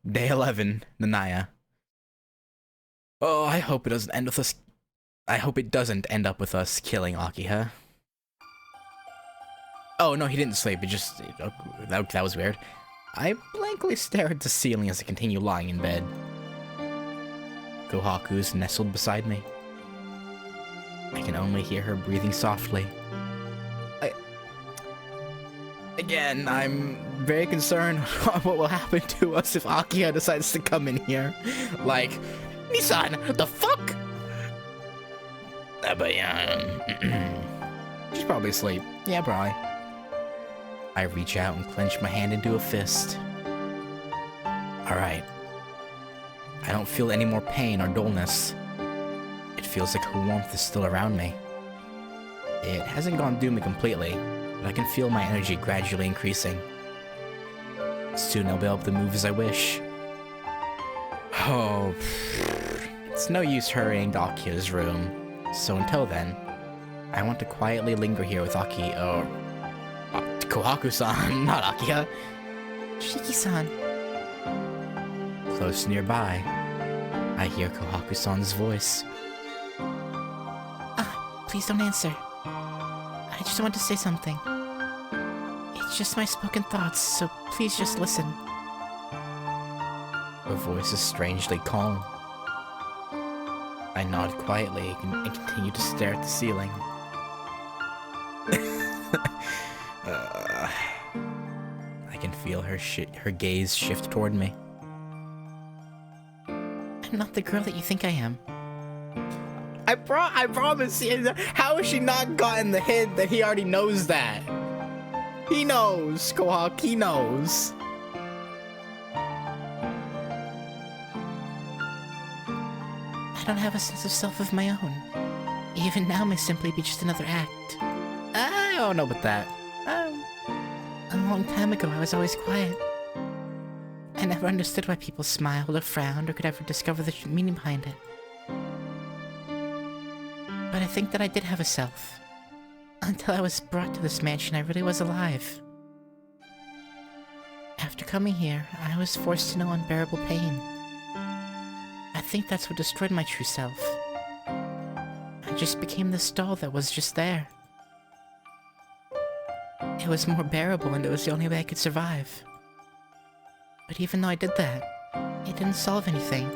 Day 11, Nanaya. Oh, I hope it doesn't end with us. I hope it doesn't end up with us killing Akiha. Oh, no, he didn't sleep. It just... that was weird. I blankly stare at the ceiling as I continue lying in bed. Kohaku's nestled beside me. I can only hear her breathing softly. Again, I'm very concerned about what will happen to us if Akiha decides to come in here. Like, Nissan, the fuck? But yeah, she's probably asleep. Yeah, probably. I reach out and clench my hand into a fist. Alright. I don't feel any more pain or dullness. It feels like her warmth is still around me. It hasn't gone through me completely, but I can feel my energy gradually increasing. Soon I'll be able to move as I wish. Oh, it's no use hurrying to Akiha's room. So until then, I want to quietly linger here with Kohaku-san, not Akiha. Shiki-san. Close nearby, I hear Kohaku-san's voice. Please don't answer. I just want to say something. It's just my spoken thoughts, so please just listen. Her voice is strangely calm. I nod quietly and continue to stare at the ceiling. I can feel her gaze shift toward me. I'm not the girl that you think I am. I promise you, how has she not gotten the hint that he already knows that? He knows, Kohak, he knows. I don't have a sense of self of my own. Even now may simply be just another act. I don't know about that. A long time ago, I was always quiet. I never understood why people smiled or frowned or could ever discover the true meaning behind it. But I think that I did have a self. Until I was brought to this mansion, I really was alive. After coming here, I was forced to know unbearable pain. I think that's what destroyed my true self. I just became this doll that was just there. It was more bearable and it was the only way I could survive. But even though I did that, it didn't solve anything.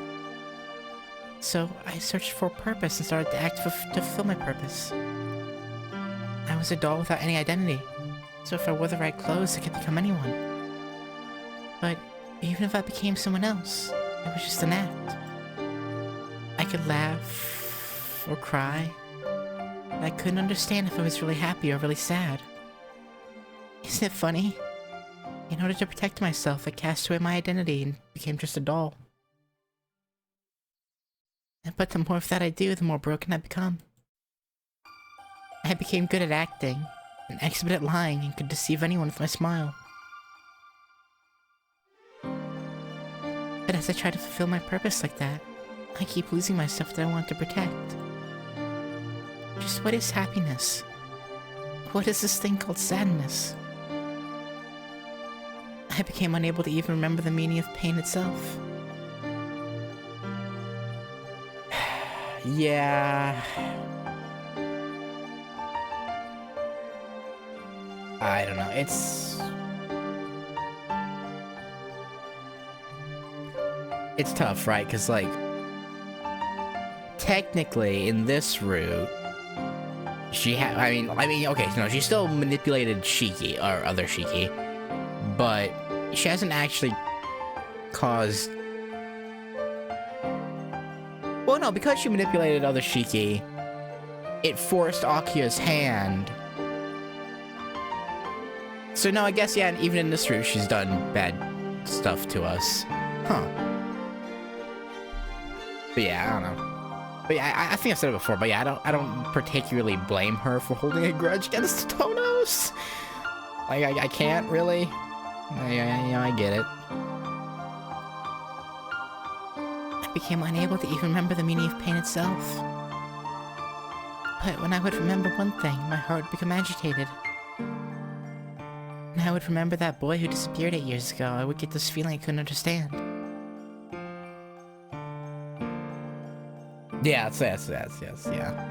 So I searched for a purpose and started to act to fulfill my purpose. I was a doll without any identity, so if I wore the right clothes, I could become anyone. But even if I became someone else, it was just an act. I could laugh or cry, but I couldn't understand if I was really happy or really sad. Isn't it funny? In order to protect myself, I cast away my identity and became just a doll. But the more of that I do, the more broken I become. I became good at acting, an expert at lying, and could deceive anyone with my smile. But as I try to fulfill my purpose like that, I keep losing myself that I want to protect. Just what is happiness? What is this thing called sadness? I became unable to even remember the meaning of pain itself. Yeah... I don't know, it's tough, right? Because, like, technically, in this route, she okay, no, she still manipulated Shiki, or other Shiki, but she hasn't actually caused... Well, no, because she manipulated other Shiki, it forced Akiha's hand. So no, I guess, yeah, and even in this route, she's done bad stuff to us. Huh. But yeah, I don't know. But yeah, I think I've said it before, but yeah, I don't particularly blame her for holding a grudge against Tonos. Like, I can't really. I get it. I became unable to even remember the meaning of pain itself. But when I would remember one thing, my heart would become agitated. When I would remember that boy who disappeared 8 years ago, I would get this feeling I couldn't understand. Yes, yeah.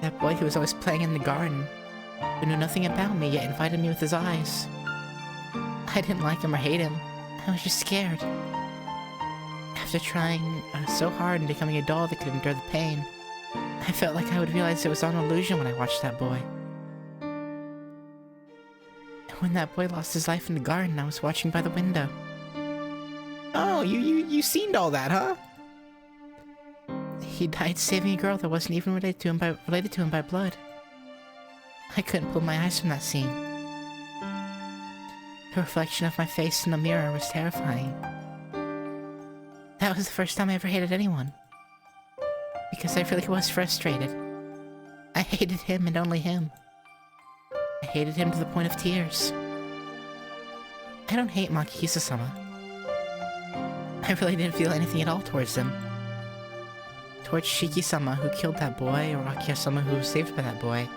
That boy who was always playing in the garden, who knew nothing about me yet invited me with his eyes. I didn't like him or hate him. I was just scared. After trying so hard and becoming a doll that could endure the pain, I felt like I would realize it was all an illusion when I watched that boy. And when that boy lost his life in the garden, I was watching by the window. Oh, you seen all that, huh? He died saving a girl that wasn't even related to him by blood. I couldn't pull my eyes from that scene. The reflection of my face in the mirror was terrifying. That was the first time I ever hated anyone. Because I really was frustrated. I hated him and only him. I hated him to the point of tears. I don't hate Makihisa-sama. I really didn't feel anything at all towards him. Towards Shiki-sama, who killed that boy, or Akiha-sama, who was saved by that boy,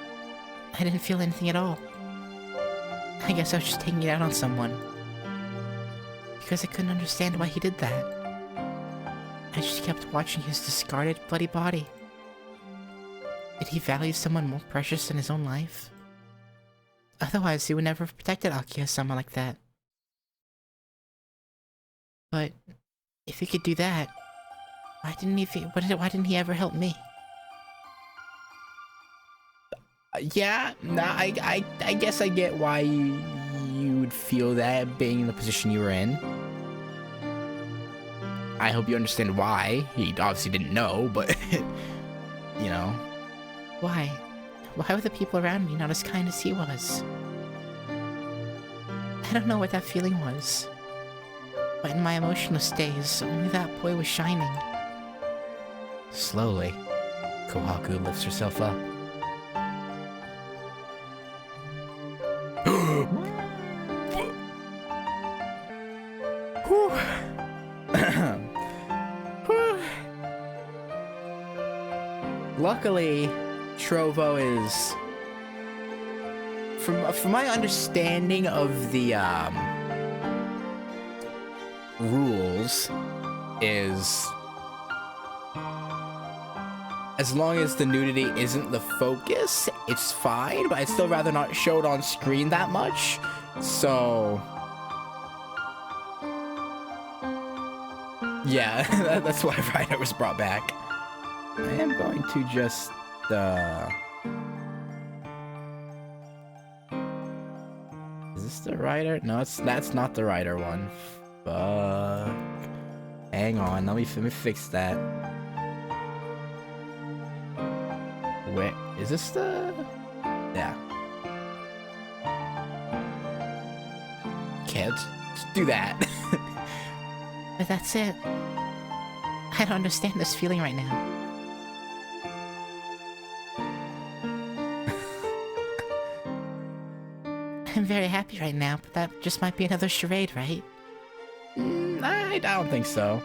I didn't feel anything at all. I guess I was just taking it out on someone. Because I couldn't understand why he did that. I just kept watching his discarded, bloody body. Did he value someone more precious than his own life? Otherwise, he would never have protected Akiha-sama like that. But if he could do that, why didn't he ever help me? Yeah, nah, I guess I get why you would feel that being in the position you were in. I hope you understand why. He obviously didn't know, but, you know. Why? Why were the people around me not as kind as he was? I don't know what that feeling was. But in my emotional stays, only that boy was shining. Slowly, Kohaku lifts herself up. Luckily, Trovo is, from my understanding of the rules, is as long as the nudity isn't the focus, it's fine, but I'd still rather not show it on screen that much. So yeah, that's why Ryder was brought back. I am going to just is this the Ryder? No, that's not the Ryder one. Fuck. Hang on, let me fix that. Wait, is this the... Yeah. Okay, let's do that. But that's it. I don't understand this feeling right now. I'm very happy right now, but that just might be another charade, right? I don't think so.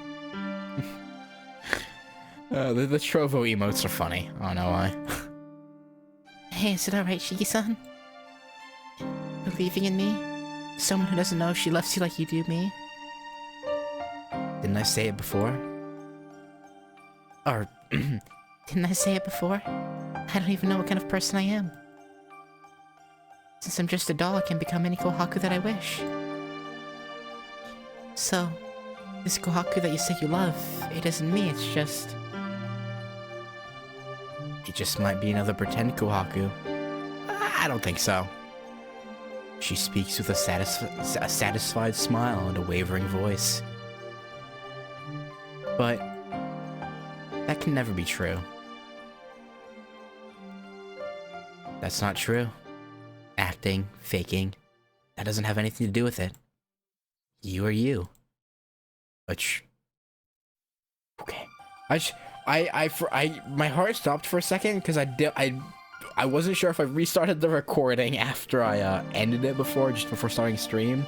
The Trovo emotes are funny. I don't know why. Hey, is it alright, Shiki-san? Believing in me? Someone who doesn't know if she loves you like you do me? Didn't I say it before? Or... Didn't I say it before? I don't even know what kind of person I am. Since I'm just a doll, I can become any Kohaku that I wish. So, this Kohaku that you say you love, it isn't me, it's just... It just might be another pretend Kohaku. I don't think so. She speaks with a satisfied smile and a wavering voice. But that can never be true. That's not true. Acting, faking, that doesn't have anything to do with it. You are you. Okay. My heart stopped for a second because I wasn't sure if I restarted the recording after I ended it before starting stream,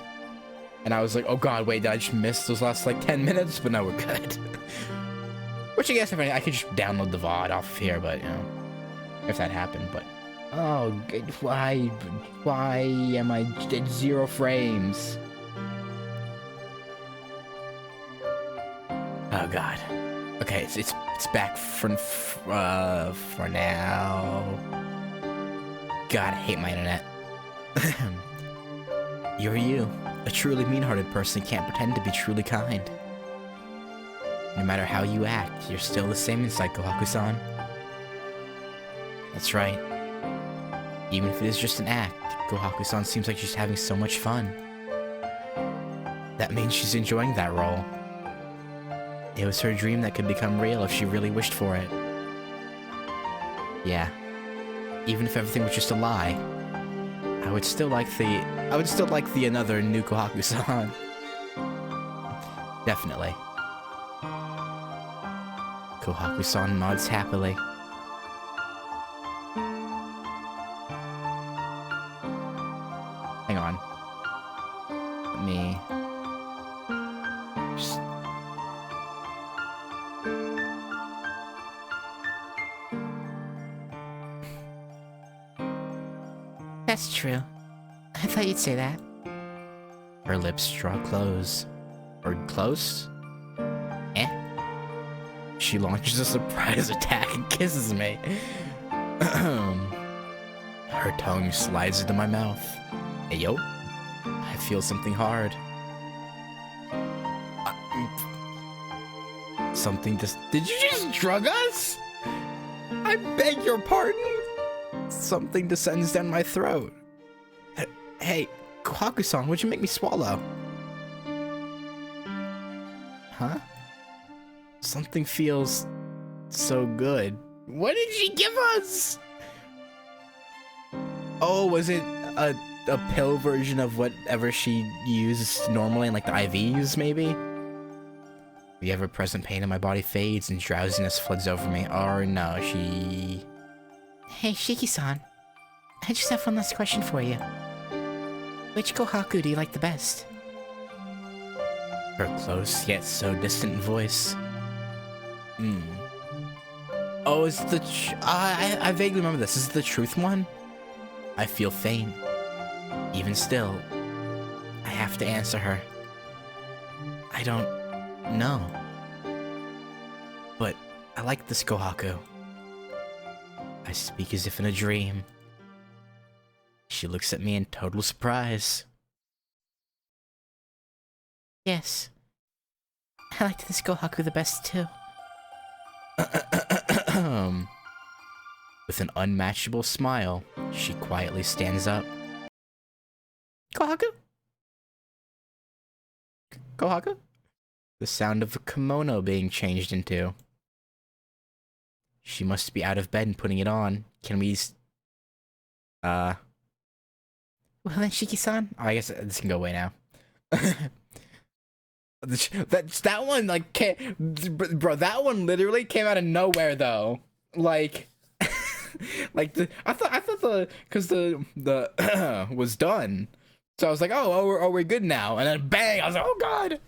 and I was like, oh god, wait, did I just miss those last like 10 minutes? But no, we're good. Which I guess if I could just download the VOD off of here, but you know, if that happened, but oh, why am I at 0 frames? Oh god. Okay, it's back for now. God, I hate my internet. You're you. A truly mean-hearted person can't pretend to be truly kind. No matter how you act, you're still the same inside, Kohaku-san. That's right. Even if it is just an act, Kohaku-san seems like she's having so much fun. That means she's enjoying that role. It was her dream that could become real if she really wished for it. Yeah. Even if everything was just a lie, I would still like the another new Kohaku-san. Definitely. Kohaku-san nods happily. Hang on. Let me... just... That's true. I thought you'd say that. Her lips draw close. Or close? Eh? She launches a surprise attack and kisses me. Her tongue slides into my mouth. Hey, yo. I feel something hard. Something just... Did you just drug us? I beg your pardon? Something descends down my throat. Hey, Kohaku-san, what'd you make me swallow? Huh? Something feels so good. What did she give us? Oh, was it a pill version of whatever she uses normally, like the IVs, maybe? The ever-present pain in my body fades and drowsiness floods over me. Or no, she... Hey, Shiki-san. I just have one last question for you. Which Kohaku do you like the best? Her close yet so distant voice. Oh, is the... I vaguely remember this. Is it the truth one? I feel faint. Even still, I have to answer her. I don't know. But I like this Kohaku. I speak as if in a dream. She looks at me in total surprise. Yes. I liked this Kohaku the best too. With an unmatchable smile, she quietly stands up. Kohaku? Kohaku? The sound of a kimono being changed into. She must be out of bed and putting it on. Can we... Well then, Shiki-san. Oh, I guess this can go away now. that one, like, bro, that one literally came out of nowhere, though. Like... like, I thought because the was done. So I was like, oh, we're good now. And then bang, I was like, oh god.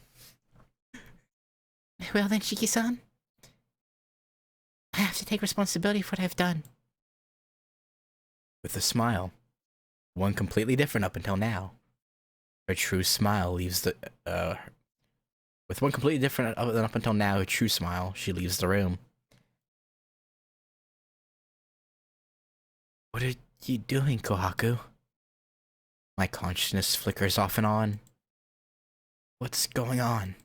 Well then, Shiki-san. I have to take responsibility for what I've done. With a smile. One completely different up until now. Her true smile leaves the, with one completely different than up until now, her true smile, she leaves the room. What are you doing, Kohaku? My consciousness flickers off and on. What's going on?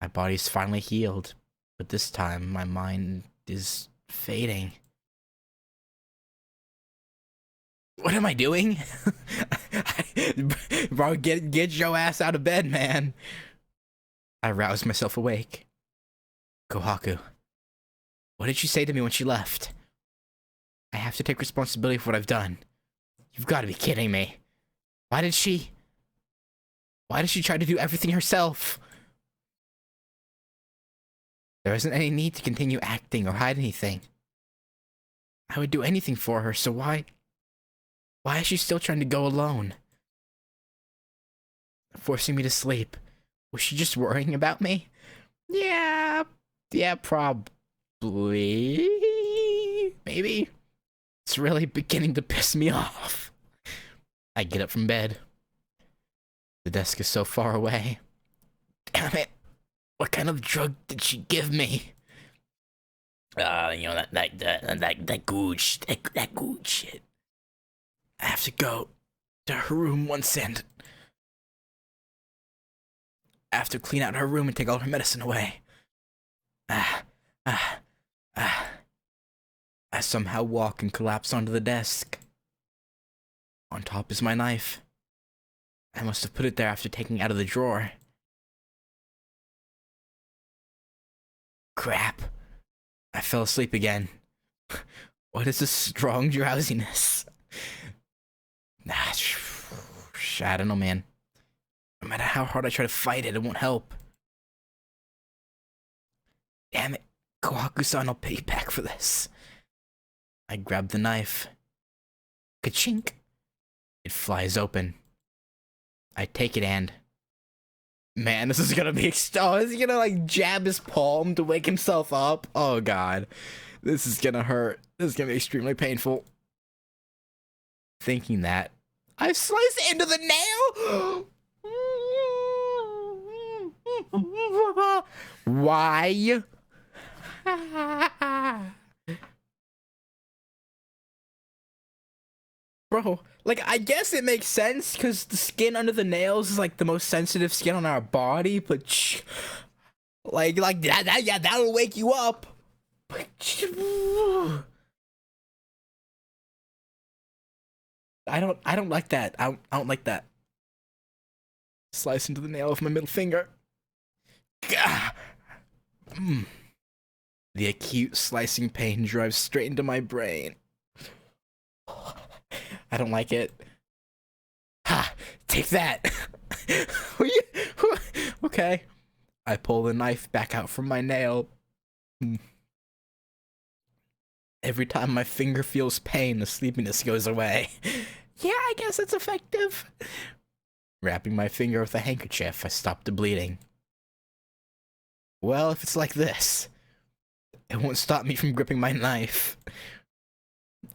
My body's finally healed, but this time my mind is fading. What am I doing? Bro, get your ass out of bed, man. I roused myself awake. Kohaku, what did she say to me when she left? I have to take responsibility for what I've done. You've got to be kidding me. Why did she try to do everything herself? There isn't any need to continue acting or hide anything. I would do anything for her, so why is she still trying to go alone? Forcing me to sleep. Was she just worrying about me? Yeah, probably. Maybe. It's really beginning to piss me off. I get up from bed. The desk is so far away. Damn it. What kind of drug did she give me? That good shit. I have to go to her room once and I have to clean out her room and take all her medicine away. I somehow walk and collapse onto the desk. On top is my knife. I must have put it there after taking it out of the drawer. Crap. I fell asleep again. What is this strong drowsiness? I don't know, man. No matter how hard I try to fight it, it won't help. Damn it. Kohaku-san, I'll pay you back for this. I grab the knife. Ka-chink. It flies open. I take it and... Man, this is gonna be... Oh, is he gonna, like, jab his palm to wake himself up? Oh, God. This is gonna hurt. This is gonna be extremely painful. Thinking that, I slice it into the nail! Why? Bro, like, I guess it makes sense because the skin under the nails is like the most sensitive skin on our body, but like that, yeah, that'll wake you up. But I don't like that. I don't like that. Slice into the nail of my middle finger. The acute slicing pain drives straight into my brain. I don't like it. Ha! Take that! Okay. I pull the knife back out from my nail. Every time my finger feels pain, the sleepiness goes away. Yeah, I guess it's effective. Wrapping my finger with a handkerchief, I stop the bleeding. Well, if it's like this, it won't stop me from gripping my knife.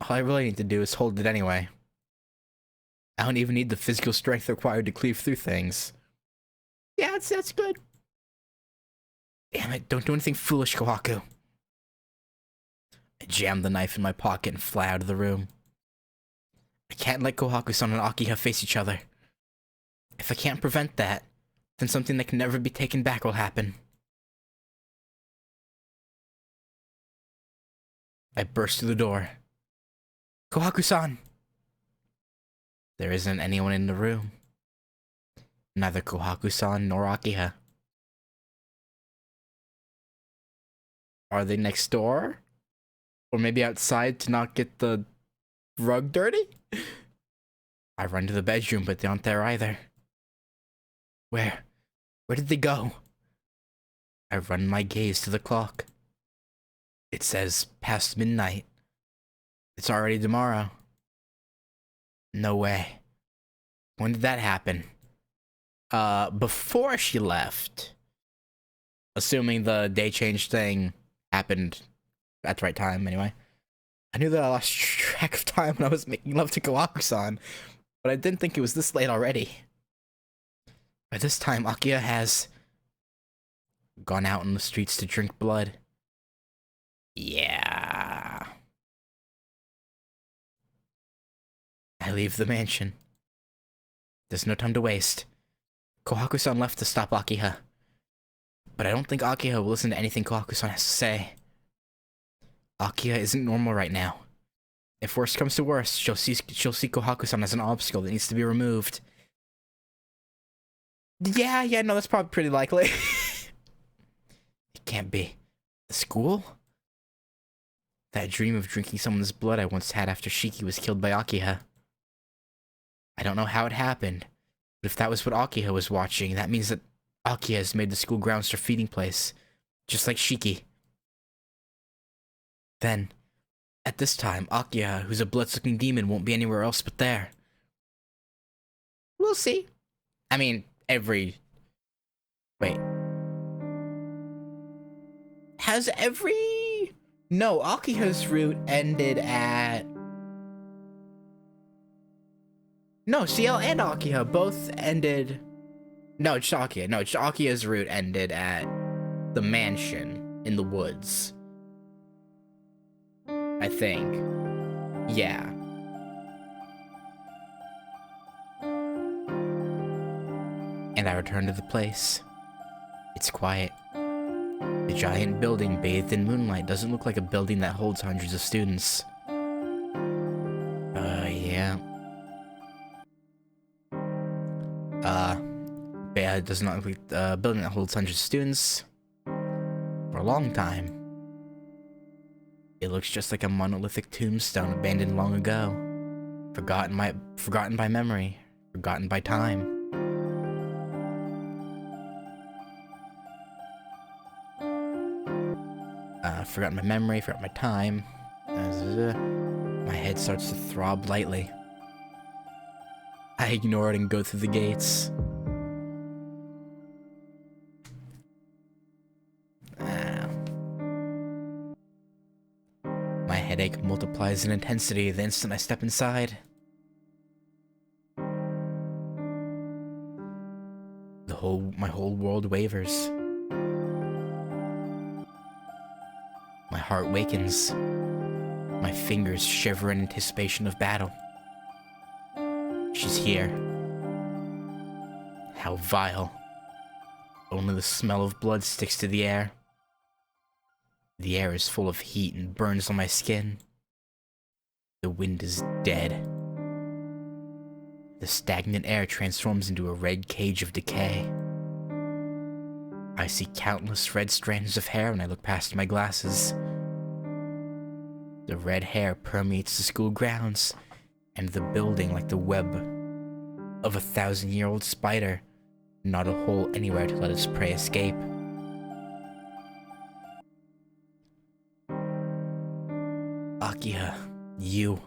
All I really need to do is hold it anyway. I don't even need the physical strength required to cleave through things. Yeah, that's good. Damn it, don't do anything foolish, Kohaku. I jam the knife in my pocket and fly out of the room. I can't let Kohaku-san and Akiha face each other. If I can't prevent that, then something that can never be taken back will happen. I burst through the door. Kohaku-san! There isn't anyone in the room. Neither Kohaku-san nor Akiha. Are they next door? Or maybe outside to not get the rug dirty? I run to the bedroom, but they aren't there either. Where did they go? I run my gaze to the clock. It says past midnight. It's already tomorrow. No way. When did that happen? Before she left. Assuming the day change thing happened at the right time, anyway. I knew that I lost track of time when I was making love to Kohaku-san, but I didn't think it was this late already. By this time, Akiha has gone out in the streets to drink blood. Yeah. I leave the mansion. There's no time to waste. Kohaku-san left to stop Akiha. But I don't think Akiha will listen to anything Kohaku-san has to say. Akiha isn't normal right now. If worst comes to worst, she'll see Kohaku-san as an obstacle that needs to be removed. Yeah, no, that's probably pretty likely. It can't be. The school? That dream of drinking someone's blood I once had after Shiki was killed by Akiha. I don't know how it happened, but if that was what Akiha was watching, that means that Akiha has made the school grounds her feeding place, just like Shiki. Then, at this time, Akiha, who's a blood-sucking demon, won't be anywhere else but there. We'll see. I mean, Wait. Has every... No, Akiha's route ended at... No, CL and Akiha both ended... No, it's Akiha. No, it's Akiha's route ended at the mansion in the woods. I think. Yeah. And I return to the place. It's quiet. The giant building bathed in moonlight doesn't look like a building that holds hundreds of students. Yeah. Yeah, it does not look like a building that holds hundreds of students. For a long time. It looks just like a monolithic tombstone abandoned long ago. Forgotten by memory. Forgotten by time. Forgotten my memory, forgotten my time. My head starts to throb lightly. I ignore it and go through the gates. My headache multiplies in intensity the instant I step inside. My whole world wavers. My heart wakens. My fingers shiver in anticipation of battle. She's here. How vile. Only the smell of blood sticks to the air. The air is full of heat and burns on my skin. The wind is dead. The stagnant air transforms into a red cage of decay. I see countless red strands of hair when I look past my glasses. The red hair permeates the school grounds and the building like the web of a 1,000-year-old spider, not a hole anywhere to let its prey escape. Akiha, you.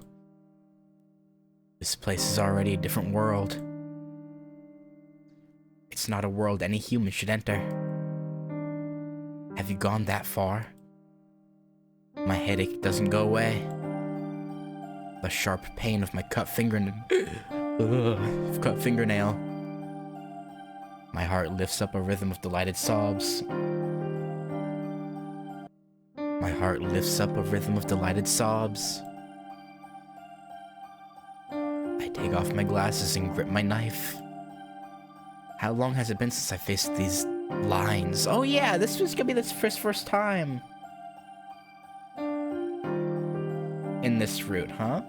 This place is already a different world. It's not a world any human should enter. Have you gone that far? My headache doesn't go away. The sharp pain of my cut fingernail. My heart lifts up a rhythm of delighted sobs. My heart lifts up a rhythm of delighted sobs. I take off my glasses and grip my knife. How long has it been since I faced these lines? Oh yeah, this was gonna be this first time. In this route, huh?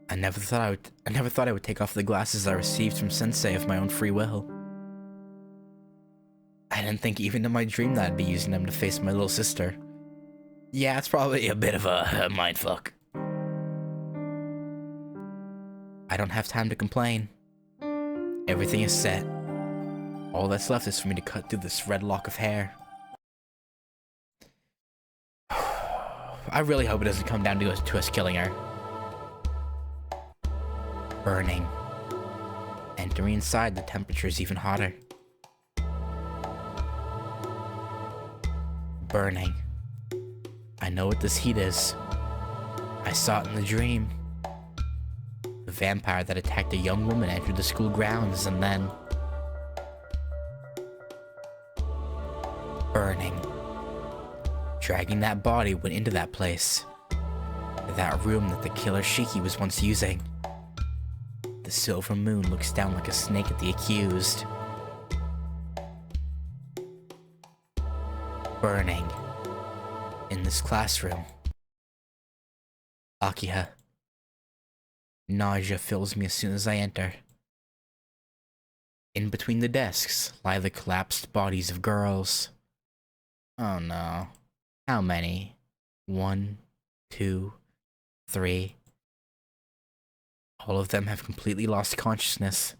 I never thought I would take off the glasses I received from Sensei of my own free will. I didn't think even in my dream that I'd be using them to face my little sister. Yeah, it's probably a bit of a mindfuck. I don't have time to complain. Everything is set. All that's left is for me to cut through this red lock of hair. I really hope it doesn't come down to us killing her. Burning. Entering inside, the temperature is even hotter. Burning. I know what this heat is. I saw it in the dream. The vampire that attacked a young woman entered the school grounds and then... Burning. Dragging that body went into that place. That room that the killer Shiki was once using. The silver moon looks down like a snake at the accused. Burning. In this classroom. Akiha. Nausea fills me as soon as I enter. In between the desks lie the collapsed bodies of girls. Oh no. How many? 1, 2, 3. All of them have completely lost consciousness.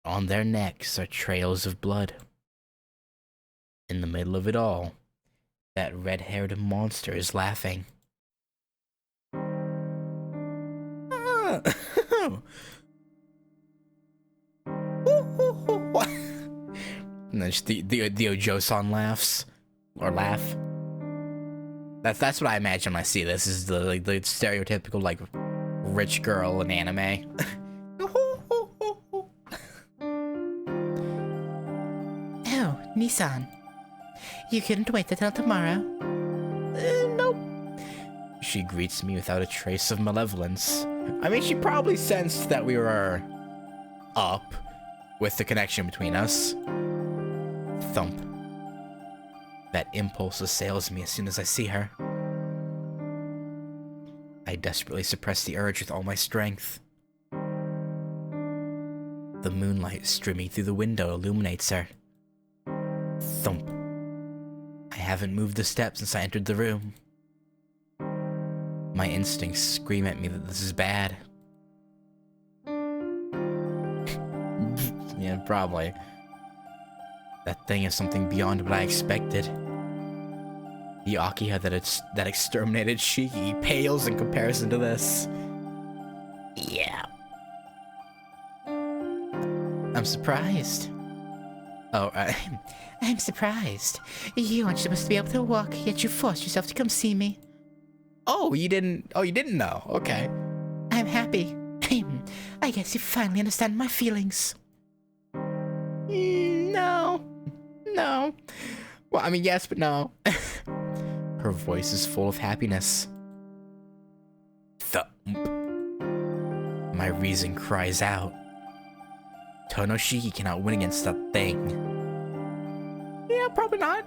On their necks are trails of blood. In the middle of it all, that red-haired monster is laughing. And then just the Ojo-san laughs. Or laugh. That's what I imagine when I see this. Is the stereotypical like rich girl in anime. Oh, Nissan. You couldn't wait until tomorrow? Nope. She greets me without a trace of malevolence. I mean, she probably sensed that we were up with the connection between us. Thump. That impulse assails me as soon as I see her. I desperately suppress the urge with all my strength. The moonlight streaming through the window illuminates her. Thump. I haven't moved a step since I entered the room. My instincts scream at me that this is bad. Yeah, probably. That thing is something beyond what I expected. The Akiha that exterminated Shiki pales in comparison to this. Yeah. I'm surprised. Oh, I'm surprised. You aren't supposed to be able to walk, yet you forced yourself to come see me. Oh, you didn't know. Okay. I'm happy. I guess you finally understand my feelings. No. Well, I mean, yes, but no. Her voice is full of happiness. Thump. My reason cries out. Tonoshiki cannot win against that thing. Yeah, probably not.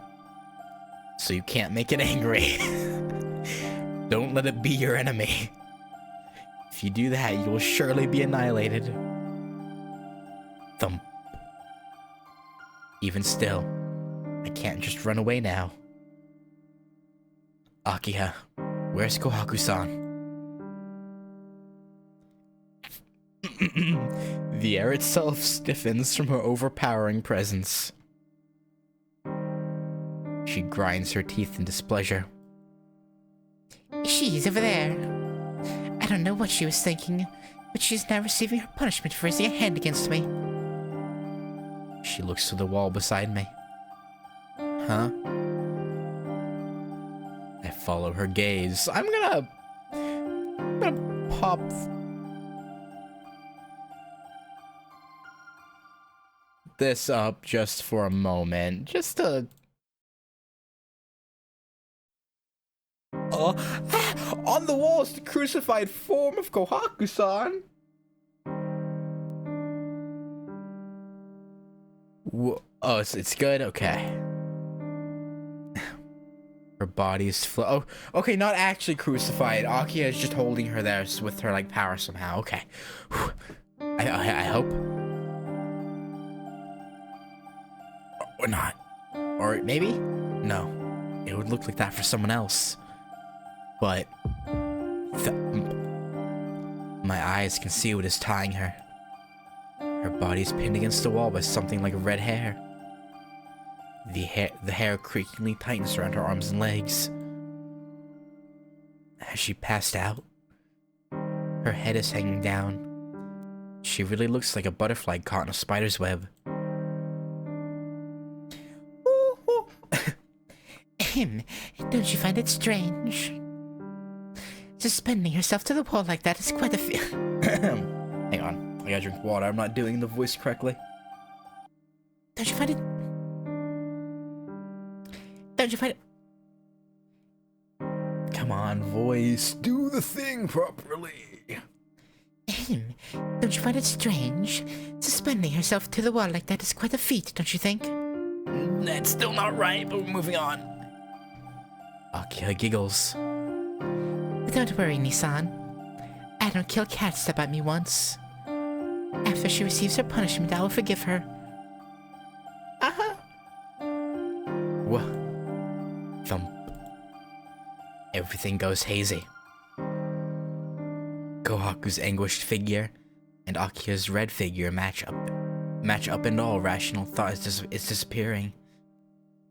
So you can't make it angry. Don't let it be your enemy. If you do that, you will surely be annihilated. Thump. Even still, I can't just run away now. Akiha, where's Kohaku-san? The air itself stiffens from her overpowering presence. She grinds her teeth in displeasure. She's over there. I don't know what she was thinking, but she's now receiving her punishment for raising a hand against me. She looks to the wall beside me. Huh? I follow her gaze. I'm gonna pop this up just for a moment. Just to... on the wall is the crucified form of Kohaku-san. Oh, it's good? Okay. Her body is oh, okay, not actually crucified. Akiha is just holding her there with her, like, power somehow. Okay. I hope. Or not. Or maybe? No. It would look like that for someone else. But... my eyes can see what is tying her. Her body is pinned against the wall by something like red hair. The hair creakingly tightens around her arms and legs. Has she passed out? Her head is hanging down. She really looks like a butterfly caught in a spider's web. Don't you find it strange? Suspending herself to the wall like that is quite a Hang on, I gotta drink water. I'm not doing the voice correctly. Don't you find it... Don't you find it... Come on, voice. Do the thing properly. Don't you find it strange? Suspending herself to the wall like that is quite a feat, don't you think? That's still not right, but we're moving on. Akiha giggles. Don't worry, Nissan. I don't kill cats that bite me once. After she receives her punishment, I will forgive her. Uh-huh. Whoa. Thump. Everything goes hazy. Kohaku's anguished figure and Akiha's red figure match up and all rational thought is disappearing.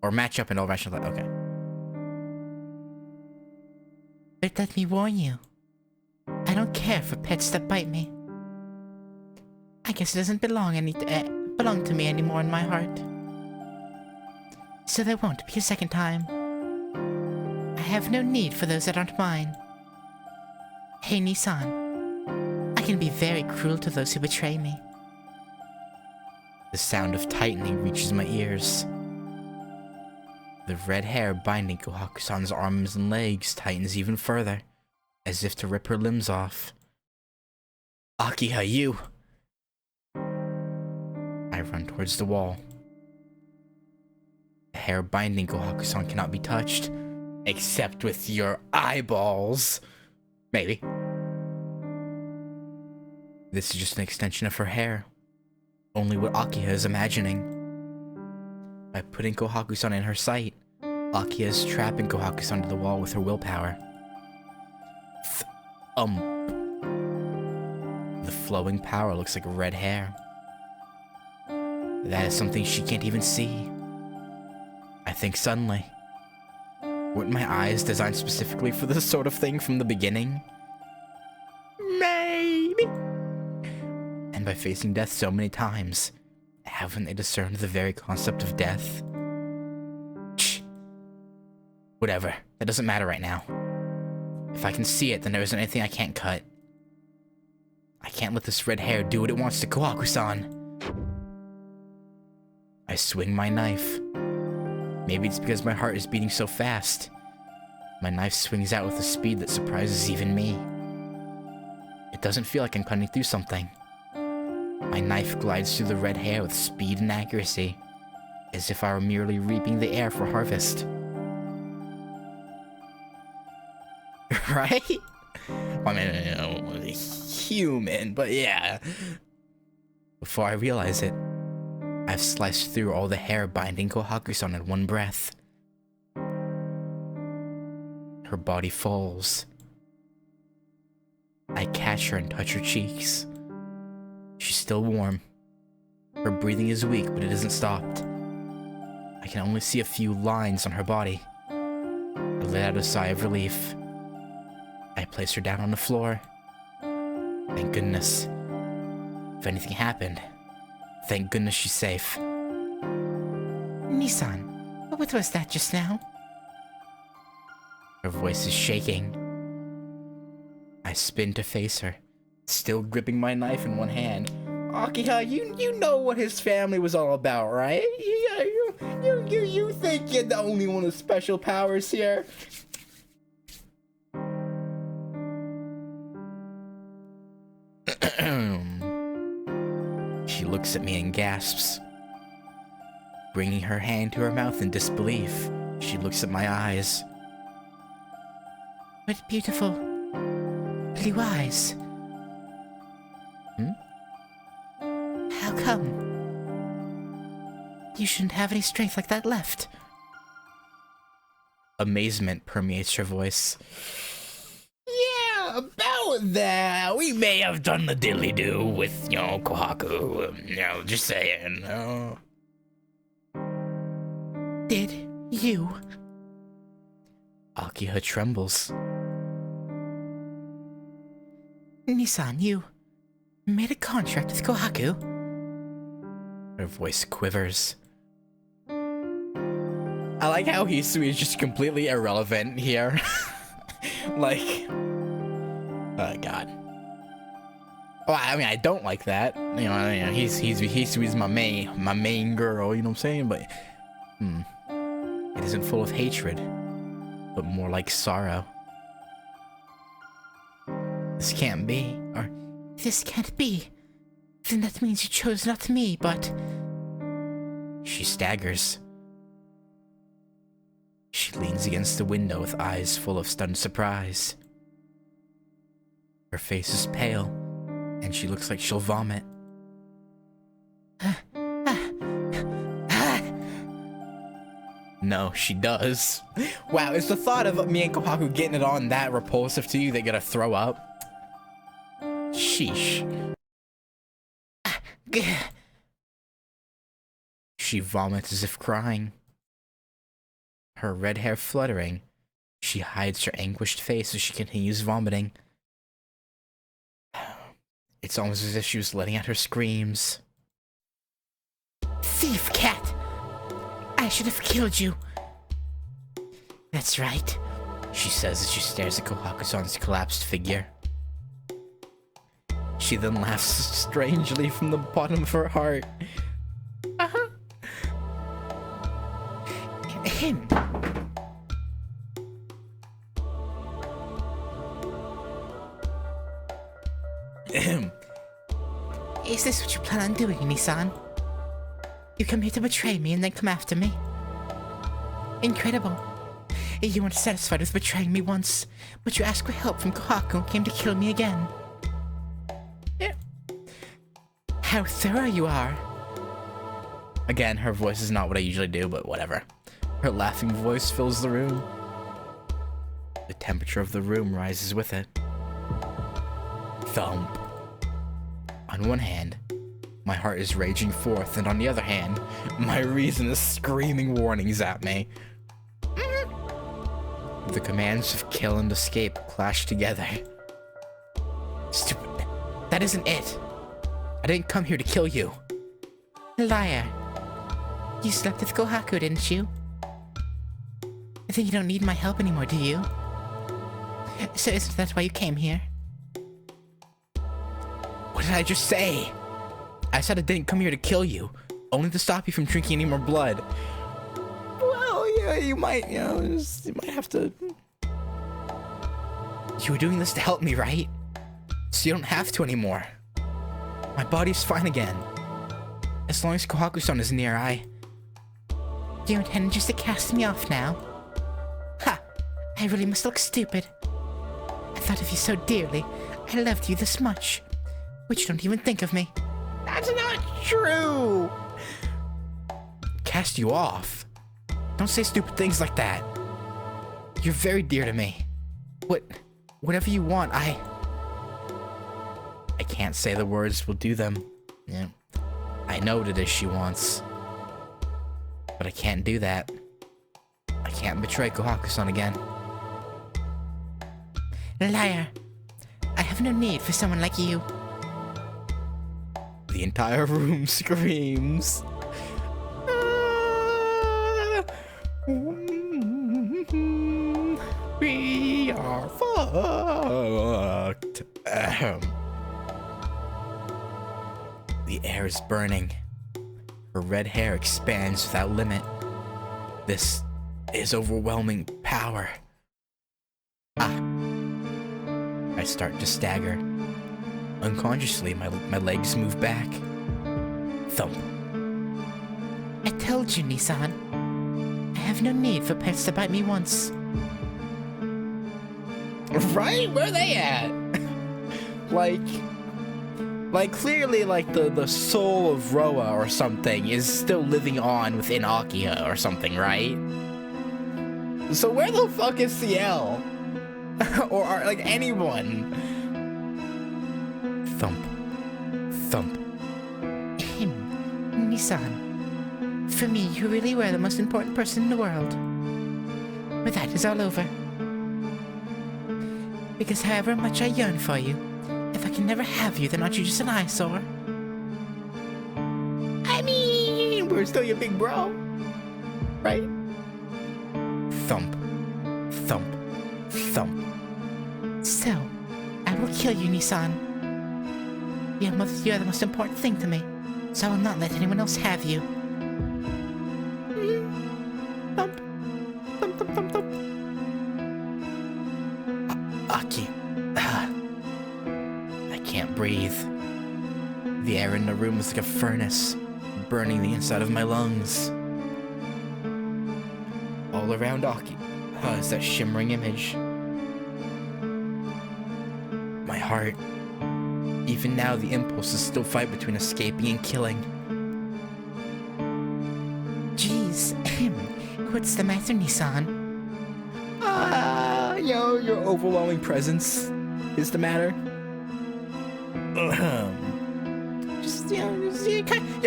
Or match up and all rational thought, okay. But let me warn you. I don't care for pets that bite me. I guess it doesn't belong to me anymore in my heart. So there won't be a second time. I have no need for those that aren't mine. Hey, Nissan. I can be very cruel to those who betray me. The sound of tightening reaches my ears. The red hair binding Kohaku-san's arms and legs tightens even further, as if to rip her limbs off. Akiha, you! I run towards the wall. The hair binding Kohaku-san cannot be touched, except with your eyeballs. Maybe. This is just an extension of her hair. Only what Akiha is imagining. By putting Kohaku-san in her sight, Akiha is trapping Kohaku-san to the wall with her willpower. The flowing power looks like red hair. That is something she can't even see. I think suddenly, weren't my eyes designed specifically for this sort of thing from the beginning? Maybe. And by facing death so many times, haven't they discerned the very concept of death? Shh. Whatever, that doesn't matter right now. If I can see it, then there isn't anything I can't cut. I can't let this red hair do what it wants to Kohaku-san. I swing my knife. Maybe it's because my heart is beating so fast. My knife swings out with a speed that surprises even me. It doesn't feel like I'm cutting through something. My knife glides through the red hair with speed and accuracy, as if I were merely reaping the air for harvest. Right? I mean, human, but yeah. Before I realize it, I've sliced through all the hair binding Kohaku-san in one breath. Her body falls. I catch her and touch her cheeks. She's still warm. Her breathing is weak, but it isn't stopped. I can only see a few lines on her body. I let out a sigh of relief. I place her down on the floor. Thank goodness. If anything happened, thank goodness she's safe. Nissan, what was that just now? Her voice is shaking. I spin to face her, still gripping my knife in one hand. Akiha, you know what his family was all about, right? You think you're the only one with special powers here? She looks at me and gasps. Bringing her hand to her mouth in disbelief, she looks at my eyes. What beautiful blue eyes. How come? You shouldn't have any strength like that left. Amazement permeates her voice. Yeah, about that. We may have done the diddly-do with, Kohaku. Just saying. Did you? Akiha trembles. Nissan, you made a contract with Kohaku? Her voice quivers. I like how Hisui is just completely irrelevant here. Like, oh god. Well, I mean, I don't like that. Hisui's my main girl. You know what I'm saying? But it isn't full of hatred, but more like sorrow. This can't be. Or this can't be. Then that means you chose not me, but... She staggers. She leans against the window with eyes full of stunned surprise. Her face is pale, and she looks like she'll vomit. No, she does. Wow, is the thought of me and Kohaku getting it on that repulsive to you that you're gonna throw up? Sheesh. She vomits as if crying. Her red hair fluttering, she hides her anguished face as she continues vomiting. It's almost as if she was letting out her screams. Thief cat! I should have killed you. That's right. she says as she stares at Kohaku-san's collapsed figure. She then laughs strangely from the bottom of her heart. Him. Is this what you plan on doing, Nissan? You come here to betray me and then come after me? Incredible. You weren't satisfied with betraying me once, but you asked for help from Kohaku and came to kill me again. How thorough you are. Again, her voice is not what I usually do, but whatever. Her laughing voice fills the room. The temperature of the room rises with it. Thump. On one hand, my heart is raging forth, and on the other hand, my reason is screaming warnings at me. The commands of kill and escape clash together. Stupid. That isn't it. I didn't come here to kill you. Liar. You slept with Kohaku, didn't you? I think you don't need my help anymore, do you? So isn't that why you came here? What did I just say? I said I didn't come here to kill you, only to stop you from drinking any more blood. Well, yeah, you might have to. You were doing this to help me, right? So you don't have to anymore. My body's fine again. As long as Kohaku-san is near, Do you intend just to cast me off now? Ha! I really must look stupid. I thought of you so dearly. I loved you this much. But you don't even think of me. That's not true! Cast you off? Don't say stupid things like that. You're very dear to me. Whatever you want, I can't say the words will do them. Yeah. I know what it is she wants. But I can't do that. I can't betray Kohaku-san again. Liar. I have no need for someone like you. The entire room screams. We are fucked. The air is burning. Her red hair expands without limit. This is overwhelming power. I start to stagger. Unconsciously, my legs move back. Thump. I told you, Nissan. I have no need for pets to bite me once. Right? Where are they at? like clearly the soul of Roa or something is still living on within Akiha or something, right? So where the fuck is CL? or anyone? Thump. Thump. Nissan. For me, you really were the most important person in the world. But that is all over. Because however much I yearn for you, if I can never have you, then aren't you just an eyesore? I mean, we're still your big bro. Right? Thump. Thump. Thump. So, I will kill you, Nissan. You're the most important thing to me, so I will not let anyone else have you. Thump. Thump, thump, thump, thump. Aki. I can't breathe. The air in the room is like a furnace, burning the inside of my lungs. All around Aki is that shimmering image. My heart. Even now, the impulses still fight between escaping and killing. Jeez, what's the matter, Nissan? Your overwhelming presence is the matter. I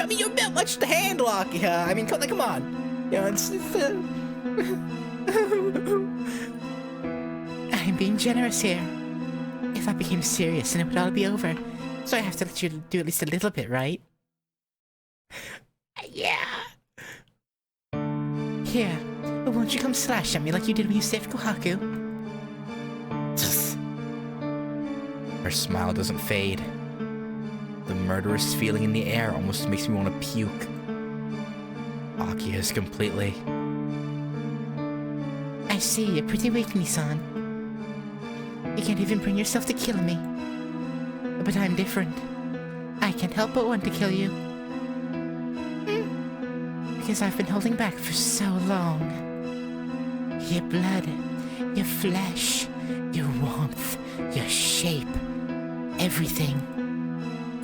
mean, you're a bit much to handle, Akiha. I mean, come on. I'm being generous here. If I became serious, then it would all be over. So I have to let you do at least a little bit, right? Yeah. Here, won't you come slash at me like you did when you saved Kohaku? Her smile doesn't fade. The murderous feeling in the air almost makes me want to puke. Akiha's completely. I see, you're pretty weak, Nissan. You can't even bring yourself to kill me. But I'm different. I can't help but want to kill you. Because I've been holding back for so long. Your blood, your flesh, your warmth, your shape, everything.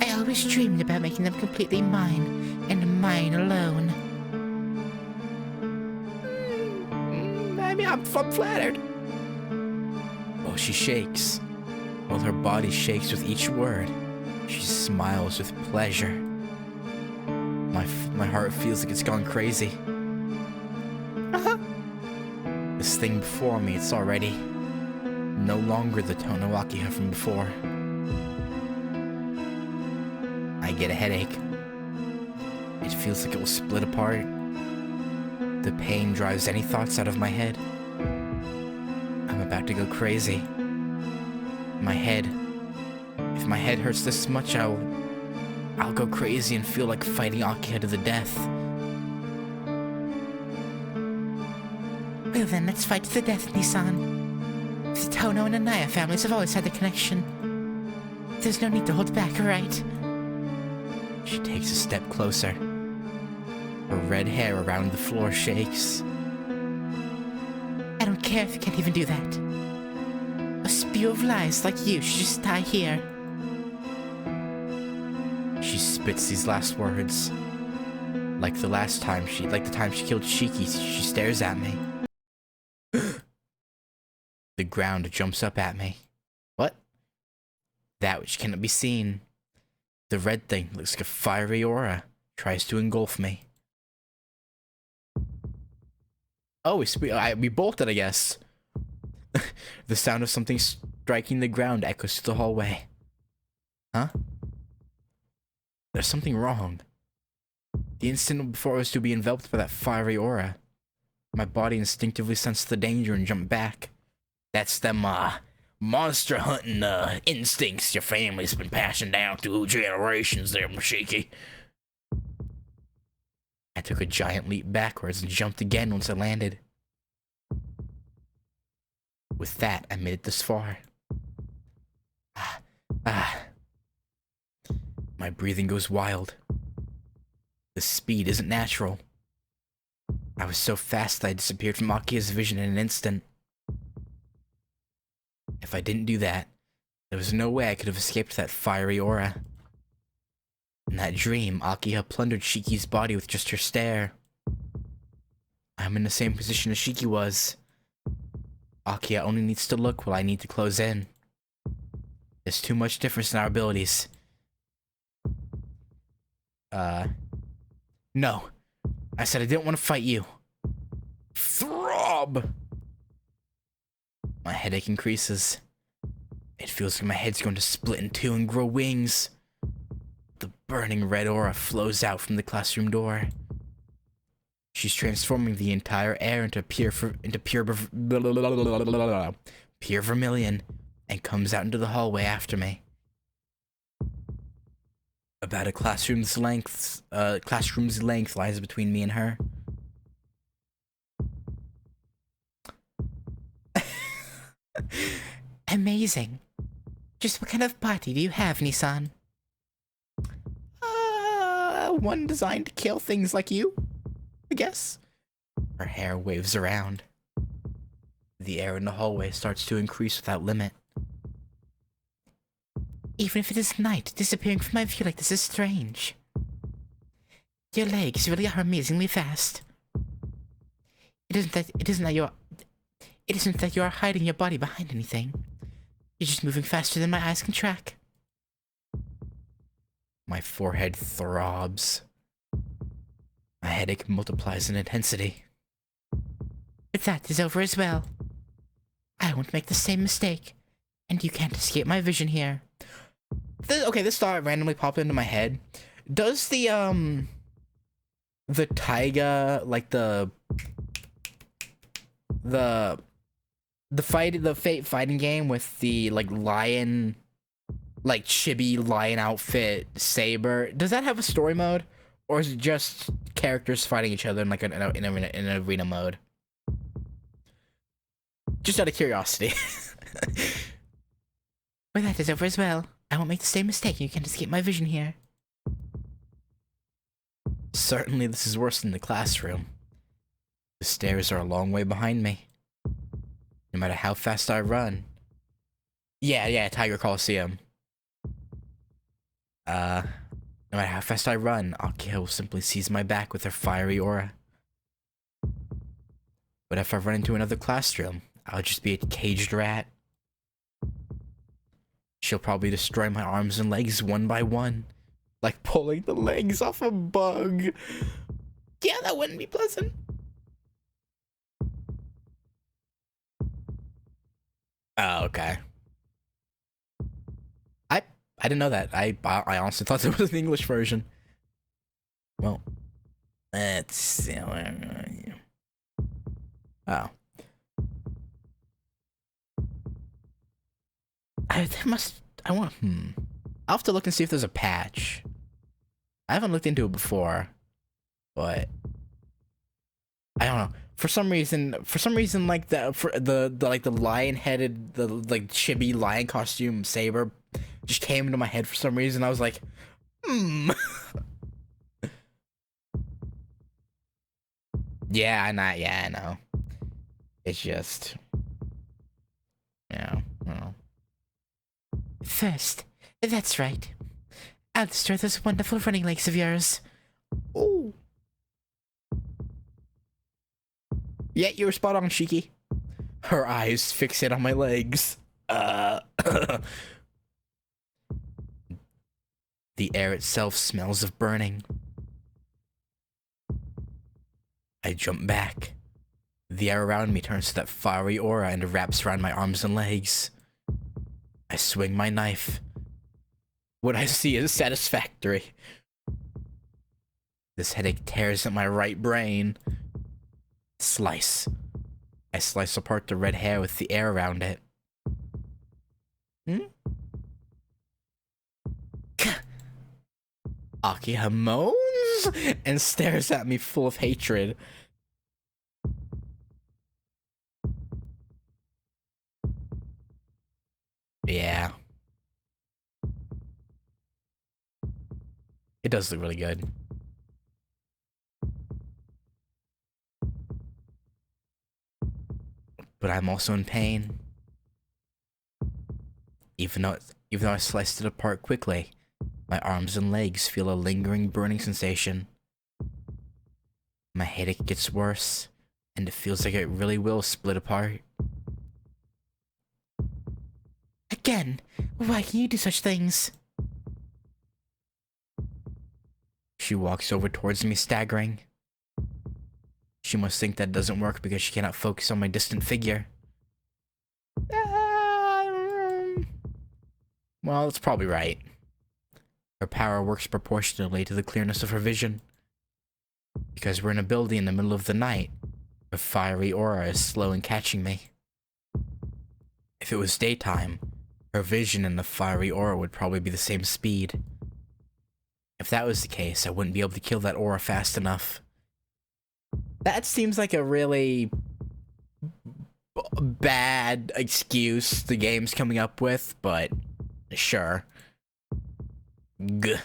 I always dreamed about making them completely mine, and mine alone. I'm flattered. Well, she shakes. While her body shakes with each word, she smiles with pleasure. My heart feels like it's gone crazy. This thing before me, it's already no longer the Tono Akiha from before. I get a headache. It feels like it will split apart. The pain drives any thoughts out of my head. I'm about to go crazy. My head. If my head hurts this much, I'll go crazy and feel like fighting Akiha to the death. Well then, let's fight to the death, Nissan. The Tono and Anaya families have always had a connection. There's no need to hold back, right? She takes a step closer. Her red hair around the floor shakes. I don't care if you can't even do that. A spew of lies like you should just die here. She spits these last words. Like the time she killed Shiki, she stares at me. The ground jumps up at me. What? That which cannot be seen. The red thing looks like a fiery aura. Tries to engulf me. Oh, we bolted, I guess. The sound of something striking the ground echoes through the hallway. Huh? There's something wrong. The instant before I was to be enveloped by that fiery aura, my body instinctively sensed the danger and jumped back. That's them, monster hunting, instincts your family's been passing down through generations there, Mashiki. I took a giant leap backwards and jumped again once I landed. With that, I made it this far. My breathing goes wild. The speed isn't natural. I was so fast that I disappeared from Akiha's vision in an instant. If I didn't do that, there was no way I could have escaped that fiery aura. In that dream, Akiha plundered Shiki's body with just her stare. I'm in the same position as Shiki was. Akiha only needs to look while I need to close in. There's too much difference in our abilities. No. I said I didn't want to fight you. Throb! My headache increases. It feels like my head's going to split in two and grow wings. The burning red aura flows out from the classroom door. She's transforming the entire air into pure vermilion and comes out into the hallway after me. About a classroom's length lies between me and her. Amazing. Just what kind of body do you have, Nissan? One designed to kill things like you, I guess. Her hair waves around. The air in the hallway starts to increase without limit. Even if it is night, disappearing from my view like this is strange. Your legs really are amazingly fast. It isn't that you are hiding your body behind anything. You're just moving faster than my eyes can track. My forehead throbs. My headache multiplies in intensity. But that is over as well. I won't make the same mistake, and you can't escape my vision here. This thought randomly popped into my head. Does the taiga, like the fate fighting game with the like lion like chibi lion outfit saber, does that have a story mode, or is it just characters fighting each other in like in an arena mode? Just out of curiosity. Well, that is over as well. I won't make the same mistake. You can't escape my vision here. Certainly, this is worse than the classroom. The stairs are a long way behind me. No matter how fast I run. Yeah, Tiger Coliseum. No matter how fast I run, Akiha will simply seize my back with her fiery aura. But if I run into another classroom, I'll just be a caged rat. She'll probably destroy my arms and legs one by one, like pulling the legs off a bug. Yeah, that wouldn't be pleasant. Oh, okay. I didn't know that. I honestly thought there was an English version. Well, let's. Oh. I'll have to look and see if there's a patch. I haven't looked into it before, but I don't know. For some reason, like the lion-headed, the like chibi lion costume saber just came into my head for some reason. I was like, Yeah, I know. It's just, well. First, that's right. I'll destroy those wonderful running legs of yours. Ooh. Yeah, you were spot on, Shiki. Her eyes fixate on my legs. The air itself smells of burning. I jump back. The air around me turns to that fiery aura and wraps around my arms and legs. I swing my knife. What I see is satisfactory. This headache tears at my right brain. Slice. I slice apart the red hair with the air around it. Akiha moans and stares at me full of hatred. Yeah. It does look really good. But I'm also in pain. Even though I sliced it apart quickly, my arms and legs feel a lingering burning sensation. My headache gets worse, and it feels like it really will split apart. Again, why can you do such things? She walks over towards me, staggering. She must think that doesn't work because she cannot focus on my distant figure. Well, that's probably right. Her power works proportionally to the clearness of her vision. Because we're in a building in the middle of the night, her fiery aura is slow in catching me. If it was daytime, her vision and the fiery aura would probably be the same speed. If that was the case, I wouldn't be able to kill that aura fast enough. That seems like a really bad excuse the game's coming up with, but sure. Gah.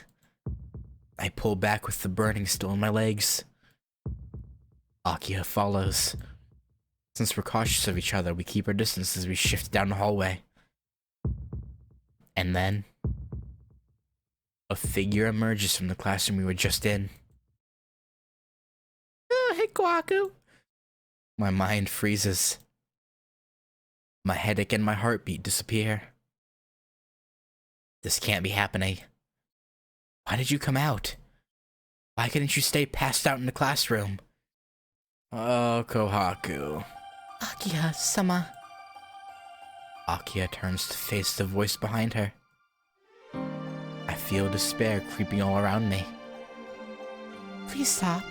I pull back with the burning still in my legs. Akiha follows. Since we're cautious of each other, we keep our distance as we shift down the hallway. And then, a figure emerges from the classroom we were just in. Oh, hey, Kohaku. My mind freezes. My headache and my heartbeat disappear. This can't be happening. Why did you come out? Why couldn't you stay passed out in the classroom? Oh, Kohaku. Akiha-sama. Akiha turns to face the voice behind her. I feel despair creeping all around me. Please stop.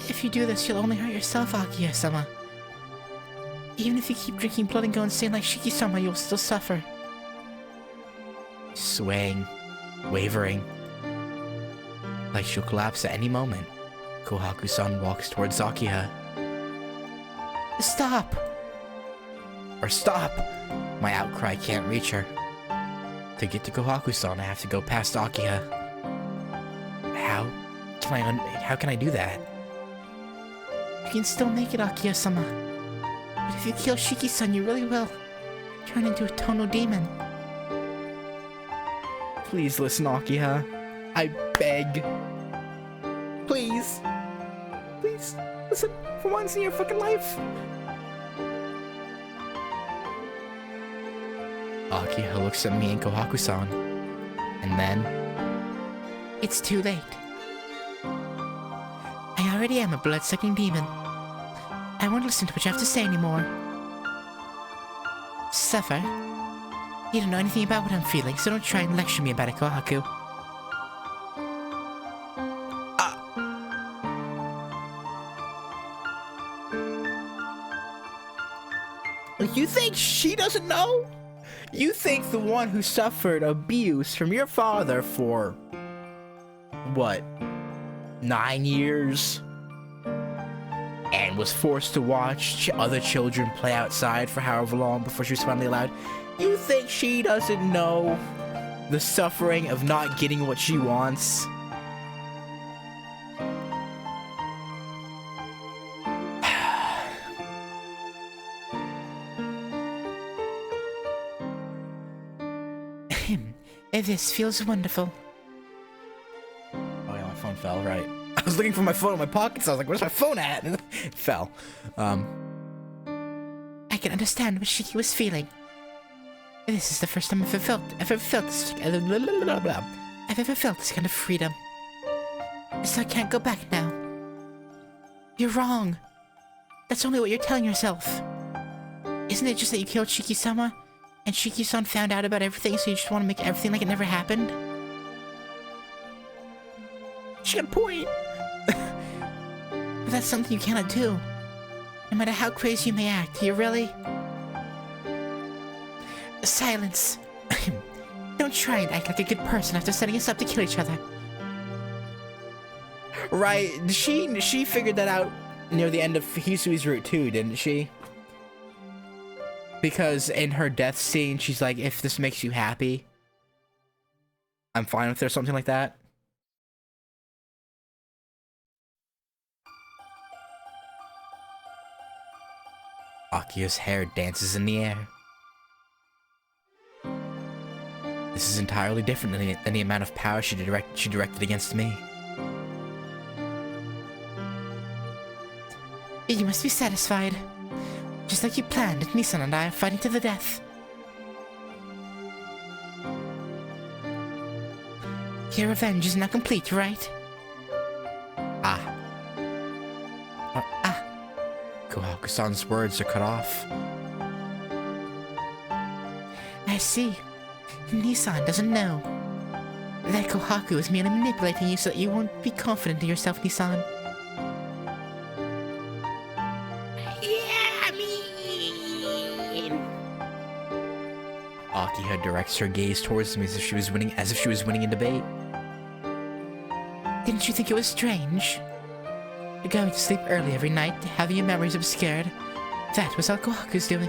If you do this, you'll only hurt yourself, Akiha-sama. Even if you keep drinking blood and go insane like Shiki-sama, you'll still suffer. swaying, wavering, like she'll collapse at any moment. Kohaku-san walks towards Akiha. Stop! Or stop! My outcry can't reach her. To get to Kohaku-san, I have to go past Akiha. How can I do that? You can still make it, Akiha-sama. But if you kill Shiki-san, you really will turn into a Tono demon. Please listen, Akiha. I beg. Please. Please, listen for once in your fucking life. Akiha looks at me and Kohaku-san. And then... It's too late. I already am a blood-sucking demon. I won't listen to what you have to say anymore. Suffer? You don't know anything about what I'm feeling, so don't try and lecture me about it, Kohaku. You think she doesn't know? You think the one who suffered abuse from your father for... what? 9 years? And was forced to watch other children play outside for however long before she was finally allowed. You think she doesn't know the suffering of not getting what she wants? This feels wonderful. Oh yeah, my phone fell, right. I was looking for my phone in my pockets, I was like, where's my phone at? And it fell. I can understand what Shiki was feeling. This is the first time I've ever felt this kind of freedom. So I can't go back now. You're wrong. That's only what you're telling yourself. Isn't it just that you killed Shiki-sama? And Shiki-san found out about everything, so you just want to make everything like it never happened? She got a point. But that's something you cannot do. No matter how crazy you may act, you really... Silence. Don't try and act like a good person after setting us up to kill each other. Right, she figured that out near the end of Hisui's route too, didn't she? Because in her death scene, she's like, if this makes you happy, I'm fine with it, or something like that. Akiha's hair dances in the air. This is entirely different than the amount of power she directed against me. You must be satisfied. Just like you planned, Nissan and I are fighting to the death. Your revenge is now complete, right? Kohaku-san's words are cut off. I see. Nissan doesn't know that Kohaku is merely manipulating you so that you won't be confident in yourself, Nissan. Akiha directs her gaze towards me as if she was winning a debate. Didn't you think it was strange? Going to sleep early every night, having your memories obscured. That was all Kohaku's doing.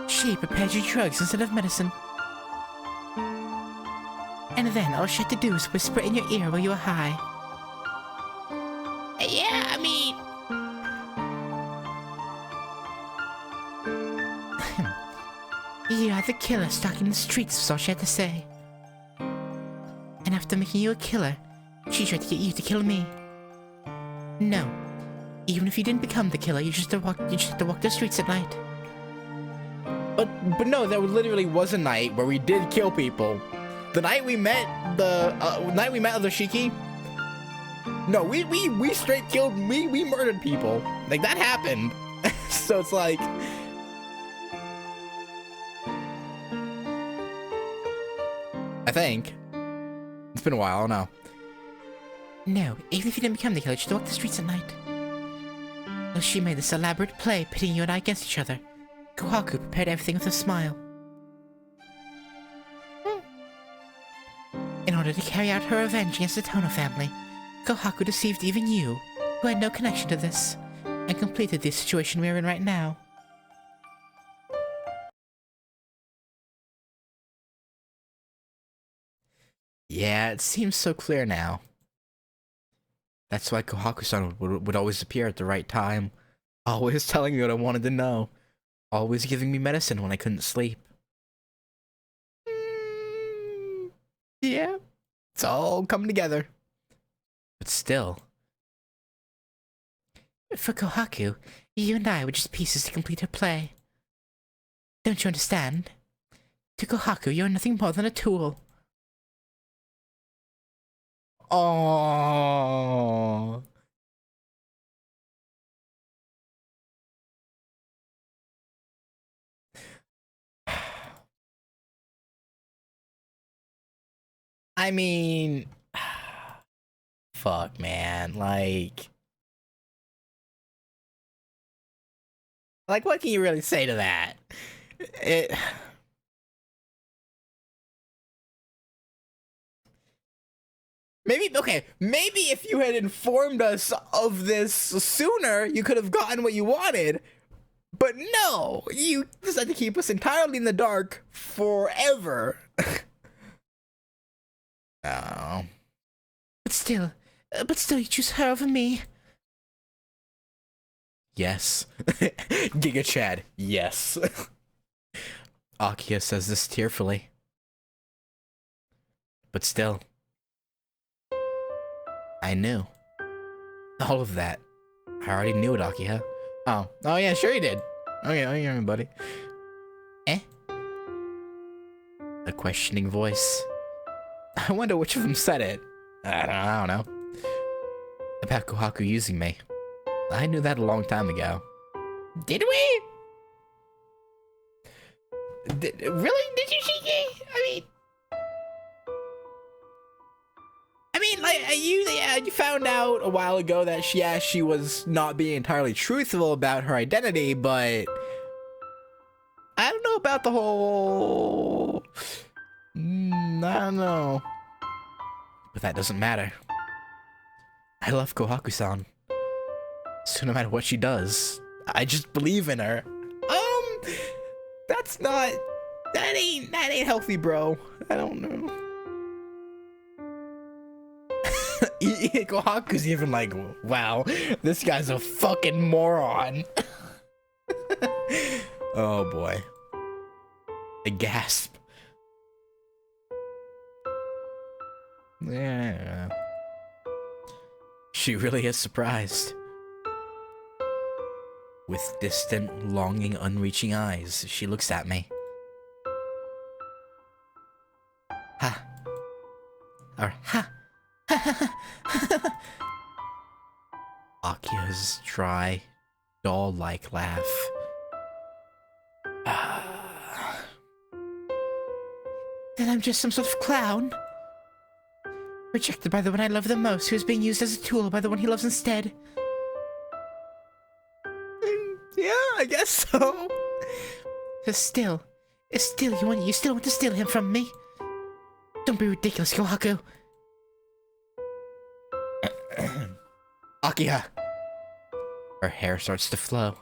She prepared you drugs instead of medicine. And then all she had to do was whisper in your ear while you were high. Yeah, I mean... You are the killer stalking the streets, was all she had to say. And after making you a killer, she tried to get you to kill me. No. Even if you didn't become the killer, you just had to walk the streets at night. But no, there literally was a night where we did kill people. The night we met other Shiki. No, we straight killed, we murdered people. Like, that happened. So it's like... I think. It's been a while, I don't know. No, even if you didn't become the killer, you'd walk the streets at night. Though she made this elaborate play, pitting you and I against each other, Kohaku prepared everything with a smile. In order to carry out her revenge against the Tono family, Kohaku deceived even you, who had no connection to this, and completed the situation we are in right now. Yeah, it seems so clear now. That's why Kohaku-san would always appear at the right time, always telling me what I wanted to know, always giving me medicine when I couldn't sleep. Yeah, it's all coming together. But still. For Kohaku, you and I were just pieces to complete her play. Don't you understand? To Kohaku, you're nothing more than a tool. Oh. I mean, fuck, man. Like, what can you really say to that? It. Maybe, okay, maybe if you had informed us of this sooner, you could have gotten what you wanted. But no, you decided to keep us entirely in the dark forever. Oh. But still, you choose her over me. Yes. Giga Chad, yes. Akiha says this tearfully. But still. I knew. All of that. I already knew it, Akiha. Oh yeah, sure you did. Okay, buddy. Eh? A questioning voice. I wonder which of them said it. I don't know. About Kohaku using me. I knew that a long time ago. Did we? Really? Did you, Shiki? I mean, like, you found out a while ago that she was not being entirely truthful about her identity, but I don't know about the whole. I don't know. But that doesn't matter. I love Kohaku-san. So no matter what she does, I just believe in her. That's not. That ain't healthy, bro. I don't know. Kohaku's even like, wow, this guy's a fucking moron. Oh boy. A gasp. Yeah. She really is surprised. With distant, longing, unreaching eyes, she looks at me. Ha. Or ha. Akiha's dry, doll-like laugh. Then I'm just some sort of clown? Rejected by the one I love the most, who is being used as a tool by the one he loves instead. Yeah, I guess so. Still you still want to steal him from me? Don't be ridiculous, Kohaku. Akiha. Her hair starts to flow.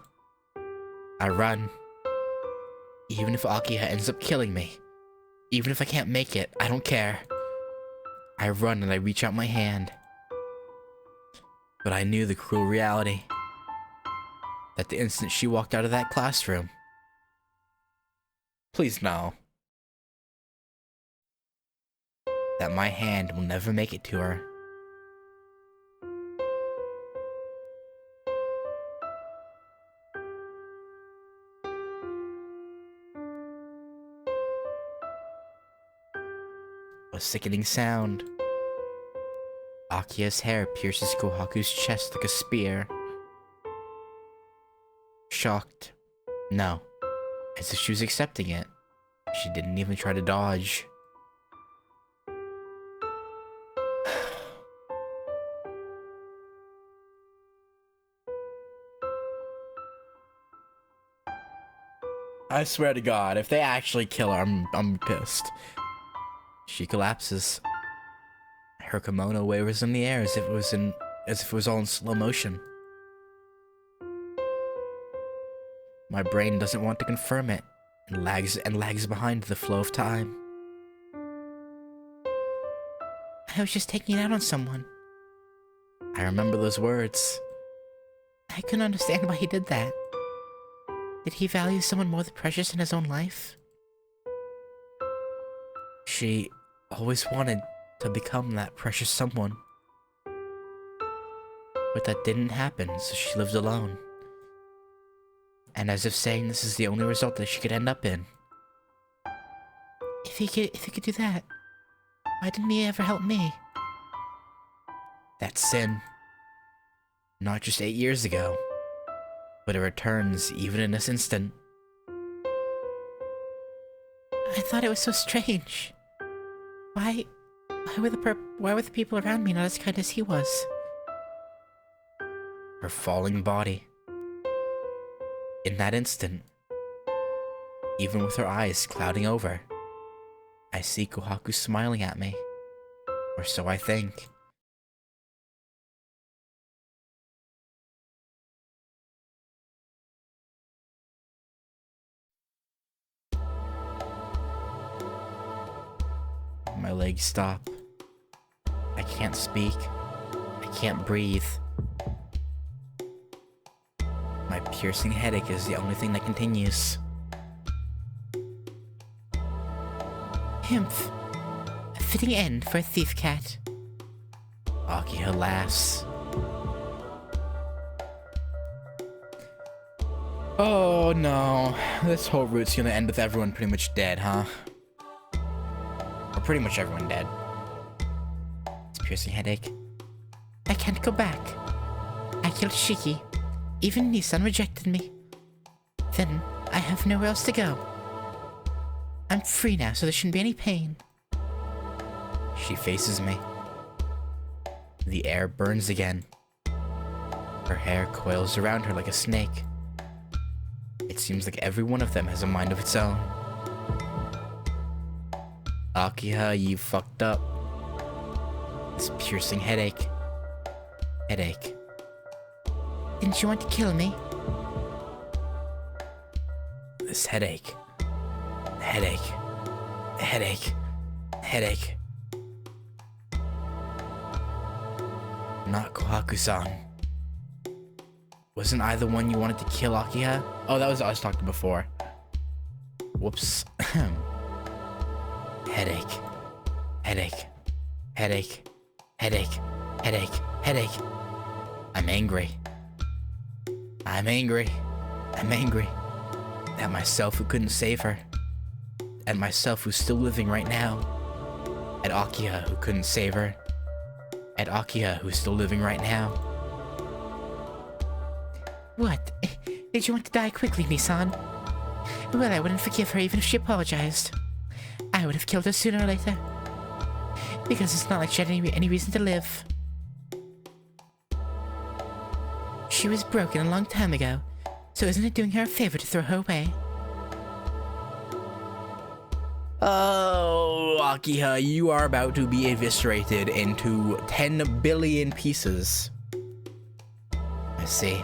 I run. Even if Akiha ends up killing me, even if I can't make it, I don't care. I run and I reach out my hand. But I knew the cruel reality. That the instant she walked out of that classroom. Please no. That my hand will never make it to her. A sickening sound. Akiha's hair pierces Kohaku's chest like a spear. Shocked. No. As if she was accepting it. She didn't even try to dodge. I swear to God, if they actually kill her, I'm pissed. She collapses. Her kimono wavers in the air as if it was all in slow motion. My brain doesn't want to confirm it, and lags behind the flow of time. I was just taking it out on someone. I remember those words. I couldn't understand why he did that. Did he value someone more than precious in his own life? She always wanted to become that precious someone. But that didn't happen, so she lived alone. And as if saying this is the only result that she could end up in. If he could do that, why didn't he ever help me? That's sin. Not just 8 years ago, but it returns even in this instant. I thought it was so strange. Why were the people around me not as kind as he was? Her falling body. In that instant, even with her eyes clouding over, I see Kohaku smiling at me. Or so I think. My legs stop. I can't speak. I can't breathe. My piercing headache is the only thing that continues. Humph. A fitting end for a thief cat. Akiha laughs. Oh no, this whole route's gonna end with everyone pretty much dead, huh? Or pretty much everyone dead. It's piercing headache. I can't go back. I killed Shiki. Even Nissan rejected me. Then I have nowhere else to go. I'm free now, so there shouldn't be any pain. She faces me. The air burns again. Her hair coils around her like a snake. It seems like every one of them has a mind of its own. Akiha, you fucked up. This piercing headache. Headache. Didn't you want to kill me? This headache. Headache. Headache. Headache. Not Kohaku-san. Wasn't I the one you wanted to kill, Akiha? Oh, that was us talking before. Whoops. Headache. Headache. Headache. Headache. Headache. Headache. I'm angry. I'm angry. I'm angry. At myself who couldn't save her. At myself who's still living right now. At Akiha who couldn't save her. At Akiha who's still living right now. What? Did you want to die quickly, Nissan? Well, I wouldn't forgive her even if she apologized. I would have killed her sooner or later. Because it's not like she had any reason to live. She was broken a long time ago, so isn't it doing her a favor to throw her away? Oh, Akiha, you are about to be eviscerated into 10 billion pieces. I see.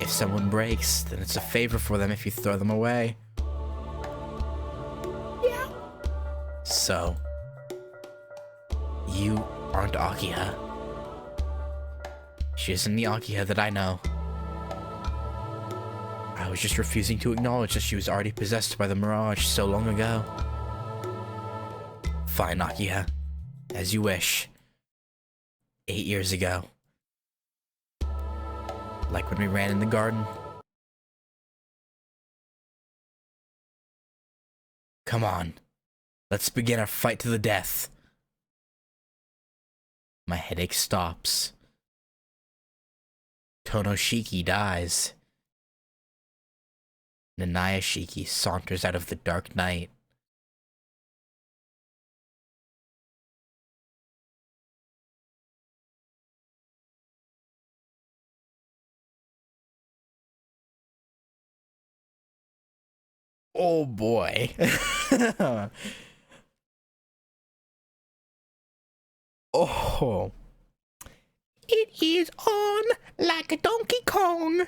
If someone breaks, then it's a favor for them if you throw them away. Yeah. So, you aren't Akiha. She isn't the Akiha that I know. I was just refusing to acknowledge that she was already possessed by the Mirage so long ago. Fine, Akiha. As you wish. 8 years ago. Like when we ran in the garden. Come on. Let's begin our fight to the death. My headache stops. Tonoshiki dies. Nanaya Shiki saunters out of the dark night. Oh boy. Oh. It is on like a Donkey Kong.